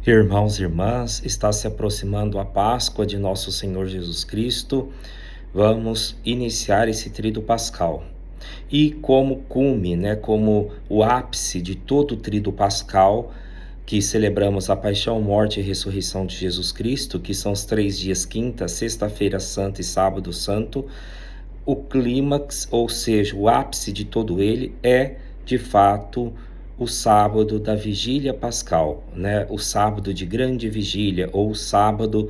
Irmãos e irmãs, está se aproximando a Páscoa de nosso Senhor Jesus Cristo. Vamos iniciar esse tríduo pascal. E como cume, como o ápice de todo o tríduo pascal, que celebramos a paixão, morte e ressurreição de Jesus Cristo, que são os 3 dias, quinta, sexta-feira santa e sábado santo, o clímax, ou seja, o ápice de todo ele é, de fato, o sábado da vigília pascal, o sábado de grande vigília, ou o sábado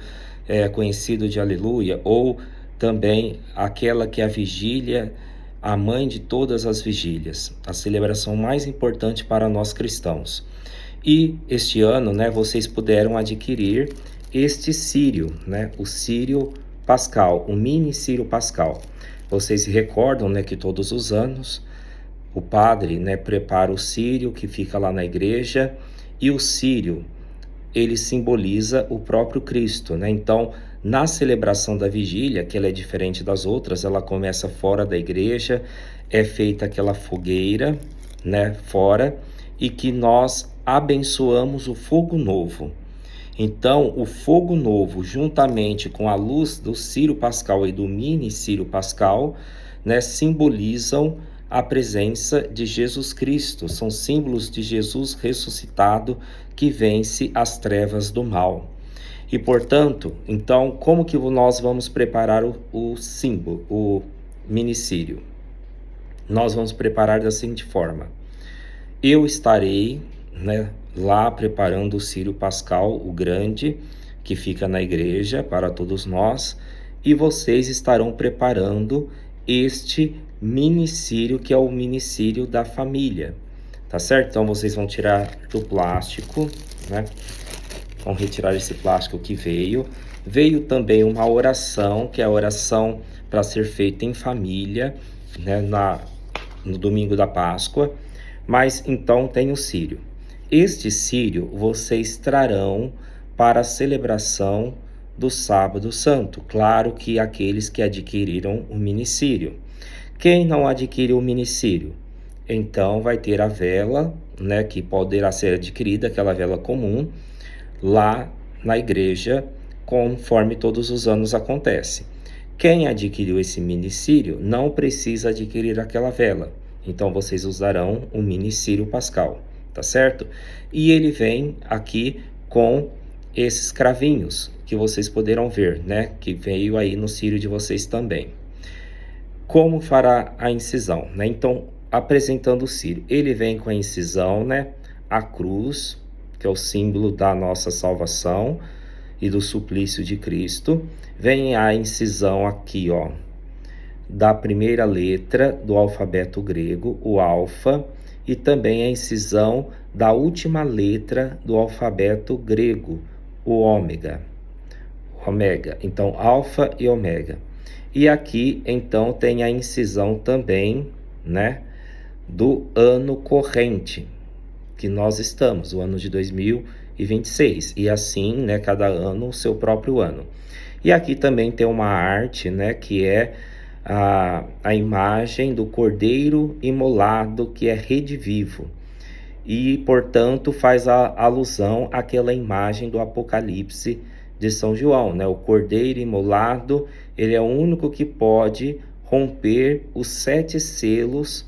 conhecido de aleluia, ou também aquela que é a vigília, a mãe de todas as vigílias, a celebração mais importante para nós cristãos. E este ano, vocês puderam adquirir este círio, o círio pascal, o mini círio pascal. Vocês se recordam, que todos os anos o padre, prepara o círio que fica lá na igreja, e o círio, ele simboliza o próprio Cristo, Então, na celebração da vigília, que ela é diferente das outras, ela começa fora da igreja, é feita aquela fogueira, fora, e que nós abençoamos o fogo novo. Então, o fogo novo, juntamente com a luz do círio pascal e do mini círio pascal, simbolizam a presença de Jesus Cristo, são símbolos de Jesus ressuscitado que vence as trevas do mal. E, portanto, então, como que nós vamos preparar o símbolo, o minicírio? Nós vamos preparar da seguinte forma: eu estarei, lá preparando o círio pascal, o grande, que fica na igreja para todos nós, e vocês estarão preparando este minicírio, que é o minicírio da família, tá certo? Então vocês vão tirar do plástico, vão retirar esse plástico que veio também uma oração, que é a oração para ser feita em família, no domingo da Páscoa. Mas então tem o círio. Este círio vocês trarão para a celebração do sábado santo. Claro que aqueles que adquiriram o minicírio. Quem não adquire o minicírio, então vai ter a vela, que poderá ser adquirida, aquela vela comum, lá na igreja, conforme todos os anos acontece. Quem adquiriu esse minicírio não precisa adquirir aquela vela. Então vocês usarão o minicírio pascal, tá certo? E ele vem aqui com esses cravinhos que vocês poderão ver, que veio aí no círio de vocês também. Como fará a incisão, Então, apresentando o círio, ele vem com a incisão, a cruz, que é o símbolo da nossa salvação e do suplício de Cristo. Vem a incisão aqui, da primeira letra do alfabeto grego, o alfa, e também a incisão da última letra do alfabeto grego, o ômega. Então, alfa e ômega. E aqui, então, tem a incisão também, do ano corrente que nós estamos, o ano de 2026. E assim, cada ano o seu próprio ano. E aqui também tem uma arte, que é a imagem do cordeiro imolado, que é redivivo. E, portanto, faz a alusão àquela imagem do Apocalipse de São João, O cordeiro imolado, ele é o único que pode romper os 7 selos,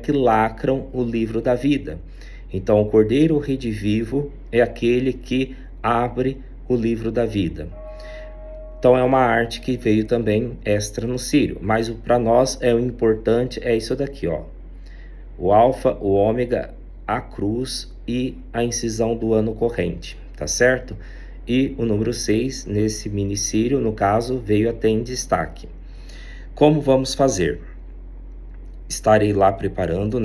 que lacram o livro da vida. Então, o cordeiro redivivo é aquele que abre o livro da vida. Então, é uma arte que veio também extra no círio. Mas para nós o importante é isso daqui, o alfa, o ômega, a cruz e a incisão do ano corrente, tá certo? E o número 6, nesse minicírio, no caso, veio até em destaque. Como vamos fazer? Estarei lá preparando,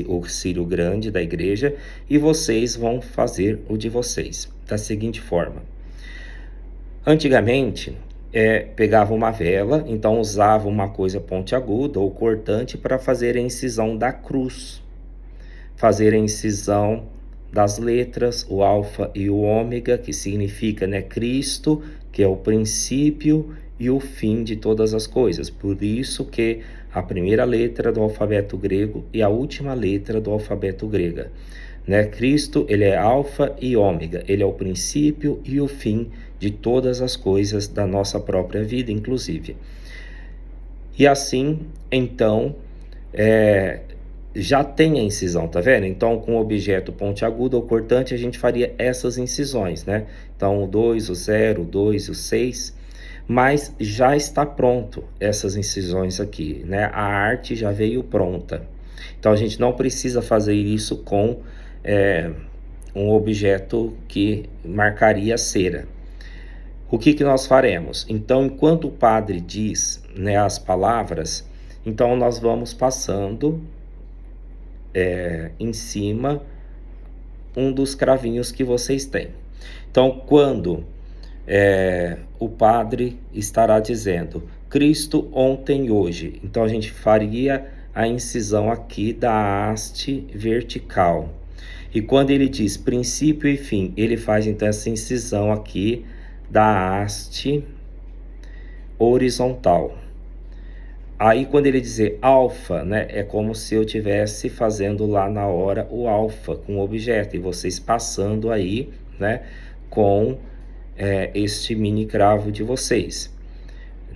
o círio grande da igreja, e vocês vão fazer o de vocês, da seguinte forma. Antigamente, pegava uma vela, então usava uma coisa pontiaguda ou cortante para fazer a incisão da cruz, fazer a incisão das letras, o alfa e o ômega, que significa, Cristo, que é o princípio e o fim de todas as coisas. Por isso que a primeira letra do alfabeto grego e a última letra do alfabeto grega. né? Cristo, ele é alfa e ômega, ele é o princípio e o fim de todas as coisas da nossa própria vida, inclusive. E assim, então, já tem a incisão, tá vendo? Então, com o objeto pontiagudo ou cortante, a gente faria essas incisões, né? Então, o 2, o 0, o 2 e o 6, mas já está pronto essas incisões aqui, né? A arte já veio pronta. Então, a gente não precisa fazer isso com um objeto que marcaria a cera. O que nós faremos? Então, enquanto o padre diz, né, as palavras, então nós vamos passando em cima um dos cravinhos que vocês têm. Então, quando o padre estará dizendo Cristo ontem e hoje, então a gente faria a incisão aqui da haste vertical. E quando ele diz princípio e fim, ele faz então essa incisão aqui da haste horizontal. Aí quando ele dizer alfa, né, é como se eu tivesse fazendo lá na hora o alfa com o objeto e vocês passando aí, né, com este mini cravo de vocês,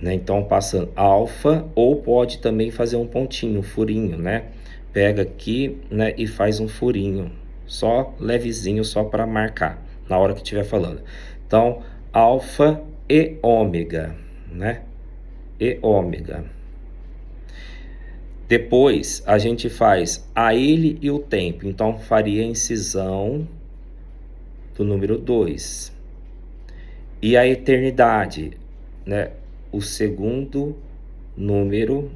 né? Então passando alfa, ou pode também fazer um pontinho, um furinho, né? Pega aqui, né, e faz um furinho, só levezinho, só para marcar na hora que estiver falando. Então alfa e ômega, né? E ômega. Depois a gente faz a ele e o tempo, então faria a incisão do número 2. E a eternidade, né? O segundo número,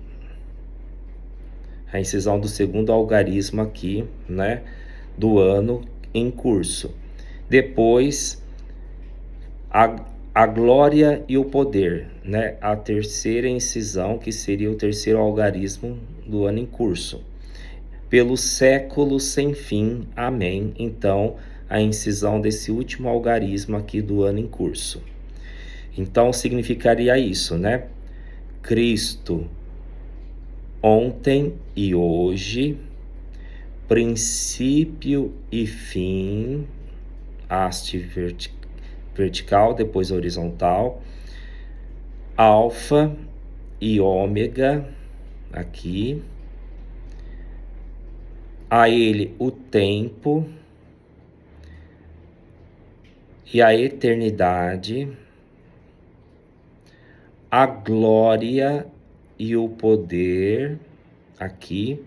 a incisão do segundo algarismo aqui, né? Do ano em curso. Depois, a glória e o poder, né? A terceira incisão, que seria o terceiro algarismo do ano em curso. Pelo século sem fim, amém. Então, a incisão desse último algarismo aqui do ano em curso. Então, significaria isso, né? Cristo, ontem e hoje, princípio e fim, haste vertical, depois horizontal, alfa e ômega, aqui, a ele o tempo e a eternidade, a glória e o poder, aqui,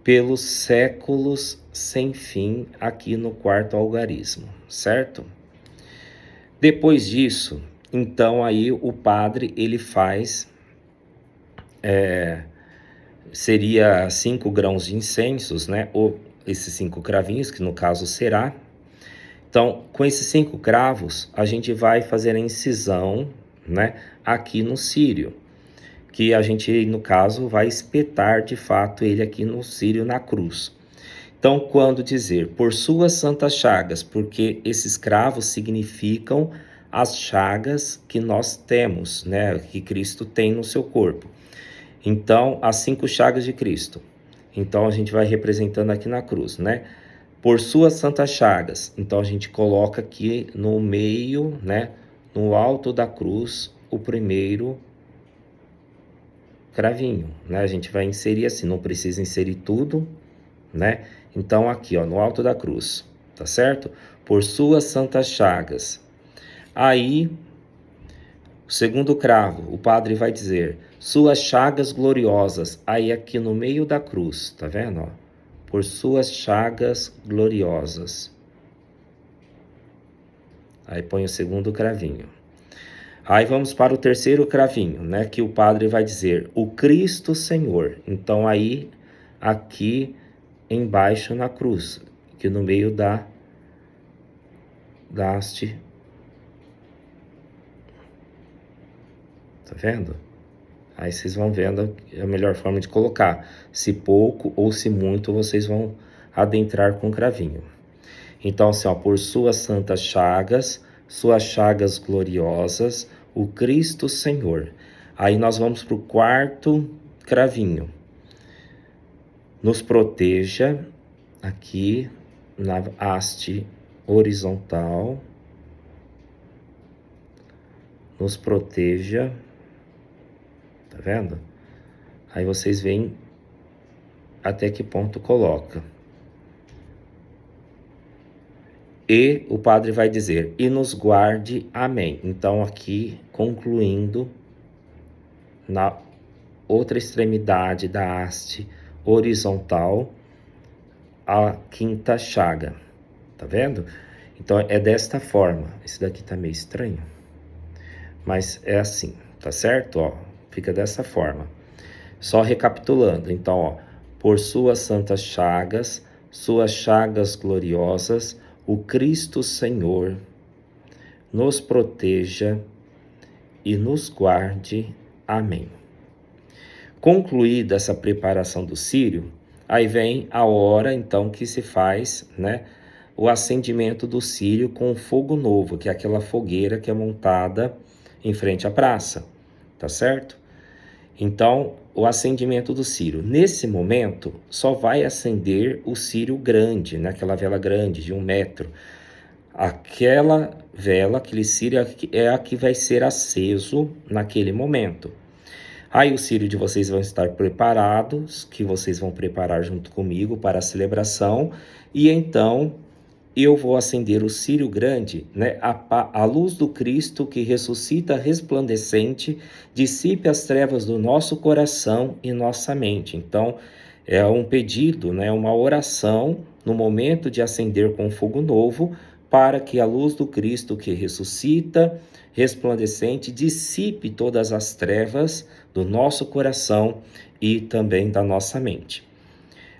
pelos séculos sem fim, aqui no quarto algarismo, certo? Depois disso, então aí o padre, ele faz, seria 5 grãos de incensos, né? Ou esses 5 cravinhos, que no caso será. Então, com esses 5 cravos, a gente vai fazer a incisão, né? Aqui no círio, que a gente, no caso, vai espetar de fato ele aqui no círio, na cruz. Então, quando dizer por suas santas chagas, porque esses cravos significam as chagas que nós temos, né? Que Cristo tem no seu corpo. Então, as 5 chagas de Cristo. Então, a gente vai representando aqui na cruz, né? Por suas santas chagas. Então, a gente coloca aqui no meio, né? No alto da cruz, o primeiro cravinho, né? A gente vai inserir assim, não precisa inserir tudo, né? Então, aqui, ó, no alto da cruz, tá certo? Por suas santas chagas. Aí, o segundo cravo, o padre vai dizer, suas chagas gloriosas, aí aqui no meio da cruz, tá vendo, ó? Por suas chagas gloriosas. Aí põe o segundo cravinho. Aí vamos para o terceiro cravinho, né? Que o padre vai dizer, o Cristo Senhor. Então aí, aqui embaixo na cruz, que no meio da haste. Tá vendo? Aí vocês vão vendo a melhor forma de colocar. Se pouco ou se muito, vocês vão adentrar com o cravinho. Então, assim, ó, por suas santas chagas gloriosas, o Cristo Senhor. Aí nós vamos para o quarto cravinho. Nos proteja, aqui, na haste horizontal, nos proteja, tá vendo? Aí vocês veem até que ponto coloca. E o padre vai dizer, e nos guarde, amém. Então aqui, concluindo, na outra extremidade da haste horizontal, a quinta chaga, tá vendo? Então é desta forma. Esse daqui tá meio estranho, mas é assim, tá certo? Ó, fica dessa forma. Só recapitulando, então, ó, por suas santas chagas gloriosas, o Cristo Senhor nos proteja e nos guarde. Amém. Concluída essa preparação do círio, aí vem a hora, então, que se faz, né, o acendimento do círio com fogo novo, que é aquela fogueira que é montada em frente à praça, tá certo? Então, o acendimento do círio. Nesse momento, só vai acender o círio grande, né? Aquela vela grande de 1 metro. Aquela vela, aquele círio é a que vai ser aceso naquele momento. Aí o círio de vocês vão estar preparados, que vocês vão preparar junto comigo para a celebração. E então eu vou acender o círio grande, né? A luz do Cristo que ressuscita resplandecente, dissipe as trevas do nosso coração e nossa mente. Então, é um pedido, né? Uma oração no momento de acender com fogo novo, para que a luz do Cristo que ressuscita resplandecente dissipe todas as trevas do nosso coração e também da nossa mente.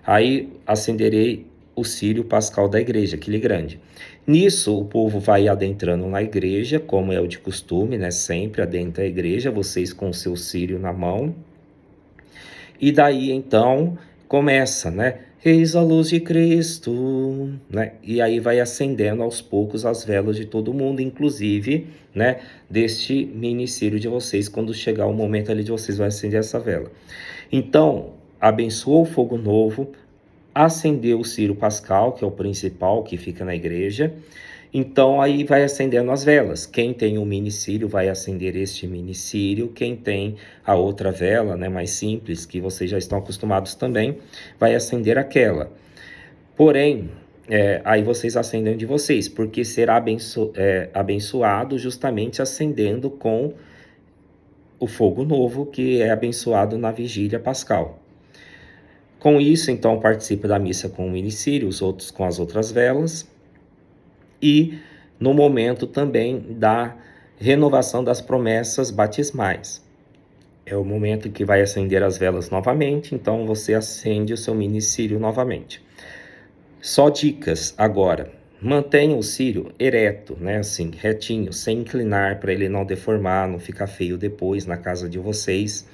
Aí acenderei o círio pascal da igreja, aquele grande. Nisso, o povo vai adentrando na igreja, como é o de costume, né? Sempre adentra a igreja, vocês com o seu círio na mão. E daí, então, começa, né? Eis a luz de Cristo, né? E aí vai acendendo aos poucos as velas de todo mundo, inclusive, né? Deste ministério de vocês, quando chegar o momento ali de vocês vão acender essa vela. Então, abençoa o fogo novo, acendeu o círio pascal, que é o principal que fica na igreja. Então aí vai acendendo as velas. Quem tem um mini círio vai acender este mini círio. Quem tem a outra vela, né, mais simples, que vocês já estão acostumados também, vai acender aquela. Porém, aí vocês acendem de vocês, porque será abençoado justamente acendendo com o fogo novo, que é abençoado na vigília pascal. Com isso, então, participa da missa com o minicírio, os outros com as outras velas. E no momento também da renovação das promessas batismais. É o momento em que vai acender as velas novamente, então você acende o seu minicírio novamente. Só dicas agora. Mantenha o círio ereto, né, assim, retinho, sem inclinar, para ele não deformar, não ficar feio depois na casa de vocês.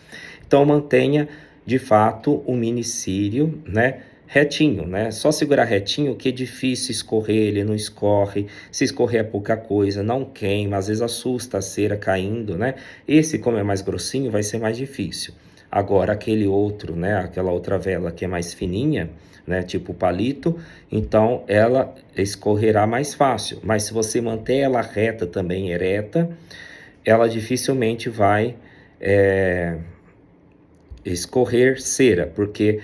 Então mantenha de fato o minicírio, né, retinho, né? Só segurar retinho, que é difícil escorrer, ele não escorre. Se escorrer é pouca coisa, não queima, às vezes assusta a cera caindo, né? Esse, como é mais grossinho, vai ser mais difícil. Agora, aquele outro, né? Aquela outra vela que é mais fininha, né? Tipo palito, então ela escorrerá mais fácil. Mas se você manter ela reta também, ereta, ela dificilmente vai escorrer cera, porque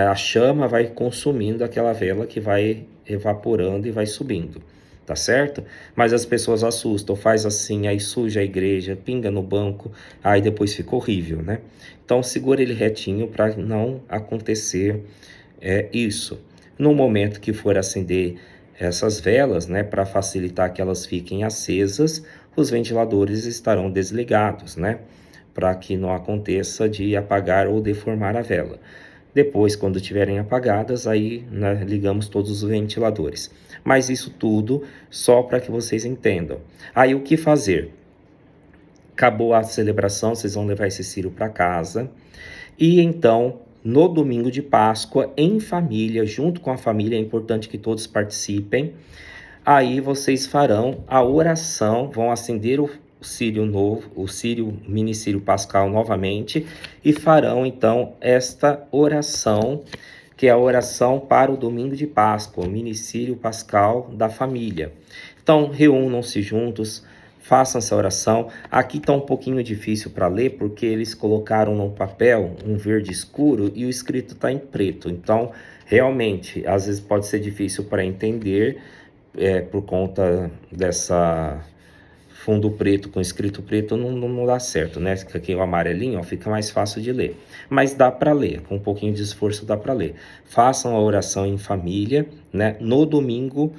a chama vai consumindo aquela vela que vai evaporando e vai subindo, tá certo? Mas as pessoas assustam, faz assim, aí suja a igreja, pinga no banco, aí depois fica horrível, né? Então segura ele retinho para não acontecer isso. No momento que for acender essas velas, né, para facilitar que elas fiquem acesas, os ventiladores estarão desligados, né? Para que não aconteça de apagar ou deformar a vela. Depois, quando estiverem apagadas, aí, né, ligamos todos os ventiladores. Mas isso tudo só para que vocês entendam. Aí o que fazer? Acabou a celebração, vocês vão levar esse círio para casa. E então, no domingo de Páscoa, em família, junto com a família, é importante que todos participem. Aí vocês farão a oração, vão acender o círio novo, o círio, minicírio pascal novamente, e farão então esta oração que é a oração para o domingo de Páscoa, o minicírio pascal da família. Então, reúnam-se juntos, façam essa oração. Aqui está um pouquinho difícil para ler, porque eles colocaram no papel um verde escuro e o escrito está em preto. Então, realmente, às vezes pode ser difícil para entender, por conta dessa fundo preto com escrito preto, não dá certo, né? Aqui o amarelinho, ó, fica mais fácil de ler. Mas dá para ler, com um pouquinho de esforço dá para ler. Façam a oração em família, né? No domingo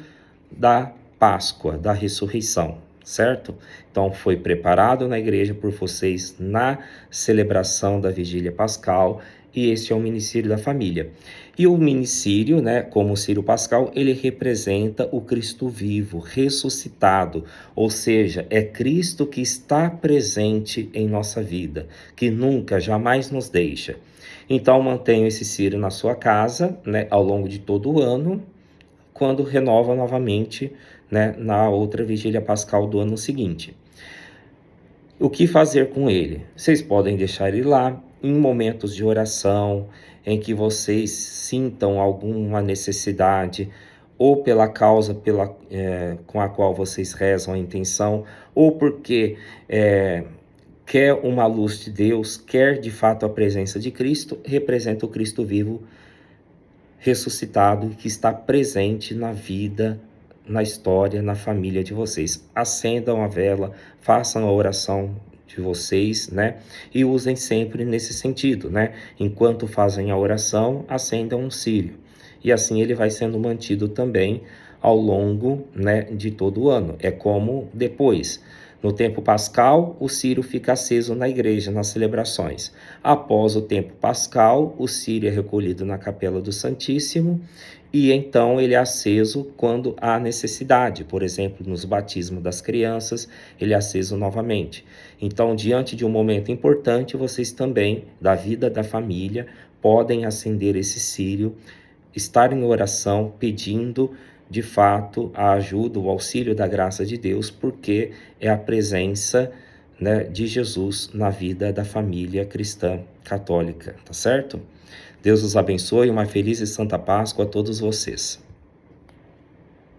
da Páscoa, da ressurreição, certo? Então foi preparado na igreja por vocês na celebração da vigília pascal, e este é o ministério da família. E o ministério, né, como o Círio Pascal, ele representa o Cristo vivo, ressuscitado, ou seja, é Cristo que está presente em nossa vida, que nunca, jamais nos deixa. Então mantenha esse círio na sua casa, né, ao longo de todo o ano, quando renova novamente, né, na outra vigília pascal do ano seguinte. O que fazer com ele? Vocês podem deixar ele lá em momentos de oração, em que vocês sintam alguma necessidade, ou pela causa com a qual vocês rezam a intenção, ou porque quer uma luz de Deus, quer de fato a presença de Cristo, representa o Cristo vivo ressuscitado, que está presente na vida, na história, na família de vocês. Acendam a vela, façam a oração de vocês, né? E usem sempre nesse sentido, né? Enquanto fazem a oração, acendam um círio. E assim ele vai sendo mantido também ao longo, né, de todo o ano. É como depois, no tempo pascal, o círio fica aceso na igreja, nas celebrações. Após o tempo pascal, o círio é recolhido na capela do Santíssimo, e então ele é aceso quando há necessidade. Por exemplo, nos batismos das crianças, ele é aceso novamente. Então, diante de um momento importante, vocês também, da vida da família, podem acender esse círio, estar em oração, pedindo de fato a ajuda, o auxílio da graça de Deus, porque é a presença, né, de Jesus na vida da família cristã católica, tá certo? Deus os abençoe, uma feliz e santa Páscoa a todos vocês.